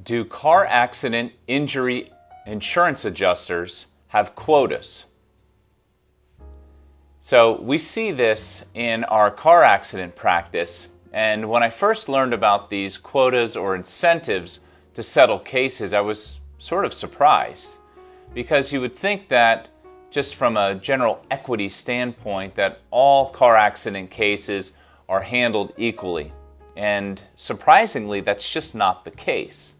Do car accident injury insurance adjusters have quotas? So we see this in our car accident practice, and when I first learned about these quotas or incentives to settle cases, I was sort of surprised, because you would think that just from a general equity standpoint that all car accident cases are handled equally, and surprisingly that's just not the case.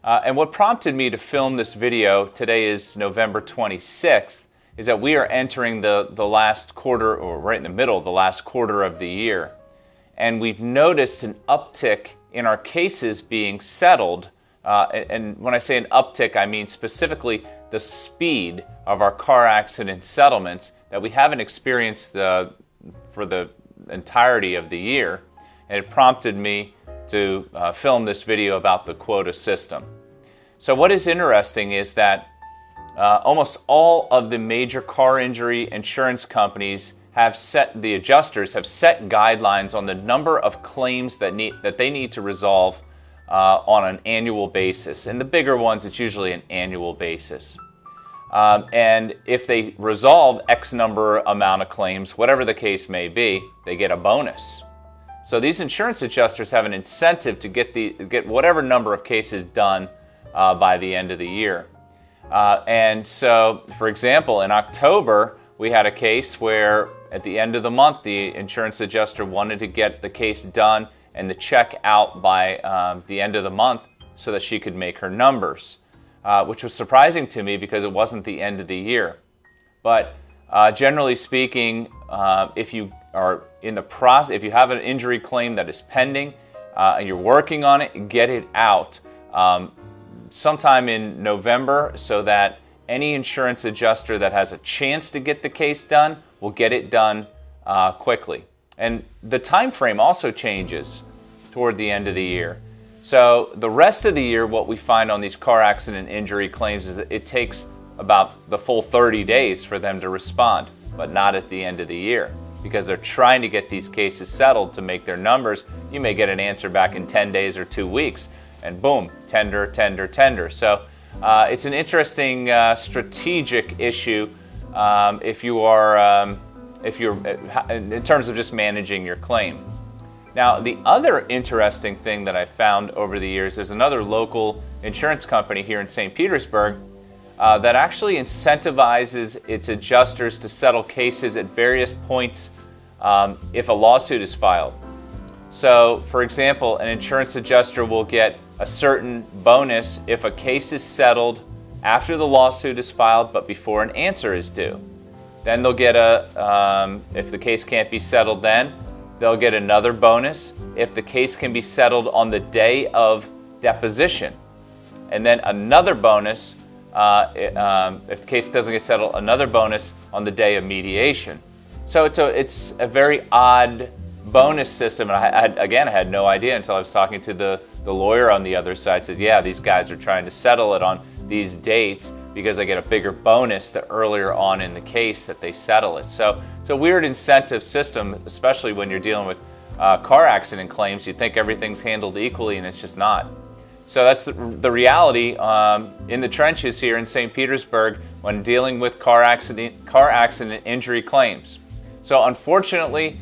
And what prompted me to film this video, today is November 26th, is that we are entering the last quarter, or right in the middle of the last quarter of the year. And we've noticed an uptick in our cases being settled. And when I say an uptick, I mean specifically the speed of our car accident settlements that we haven't experienced for the entirety of the year. And it prompted me to film this video about the quota system. So what is interesting is that almost all of the major car injury insurance companies the adjusters have set guidelines on the number of claims that they need to resolve on an annual basis. And the bigger ones, it's usually an annual basis. And if they resolve X amount of claims, whatever the case may be, they get a bonus. So these insurance adjusters have an incentive to get whatever number of cases done by the end of the year. And so, for example, in October, we had a case where at the end of the month, the insurance adjuster wanted to get the case done and the check out by the end of the month so that she could make her numbers, which was surprising to me because it wasn't the end of the year. But generally speaking, if you are in the process, if you have an injury claim that is pending and you're working on it, get it out sometime in November, so that any insurance adjuster that has a chance to get the case done will get it done quickly. And the time frame also changes toward the end of the year. So the rest of the year, what we find on these car accident injury claims is that it takes about the full 30 days for them to respond, but not at the end of the year, because they're trying to get these cases settled to make their numbers. You may get an answer back in 10 days or 2 weeks, and boom, tender, tender, tender. So it's an interesting strategic issue if you're in terms of just managing your claim. Now, the other interesting thing that I found over the years is another local insurance company here in St. Petersburg that actually incentivizes its adjusters to settle cases at various points if a lawsuit is filed. So, for example, an insurance adjuster will get a certain bonus if a case is settled after the lawsuit is filed but before an answer is due. Then they'll get if the case can't be settled then, they'll get another bonus if the case can be settled on the day of deposition. And then another bonus if the case doesn't get settled, another bonus on the day of mediation. So it's a very odd bonus system, and I had no idea until I was talking to the lawyer on the other side. Said, yeah, these guys are trying to settle it on these dates because they get a bigger bonus the earlier on in the case that they settle it. So it's a weird incentive system, especially when you're dealing with car accident claims. You think everything's handled equally, and it's just not. So that's the reality in the trenches here in St. Petersburg when dealing with car accident injury claims. So unfortunately,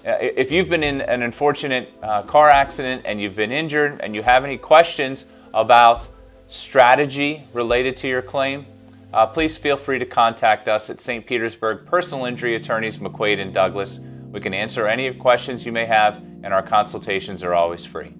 if you've been in an unfortunate car accident and you've been injured and you have any questions about strategy related to your claim, please feel free to contact us at St. Petersburg Personal Injury Attorneys McQuaid and Douglas. We can answer any questions you may have, and our consultations are always free.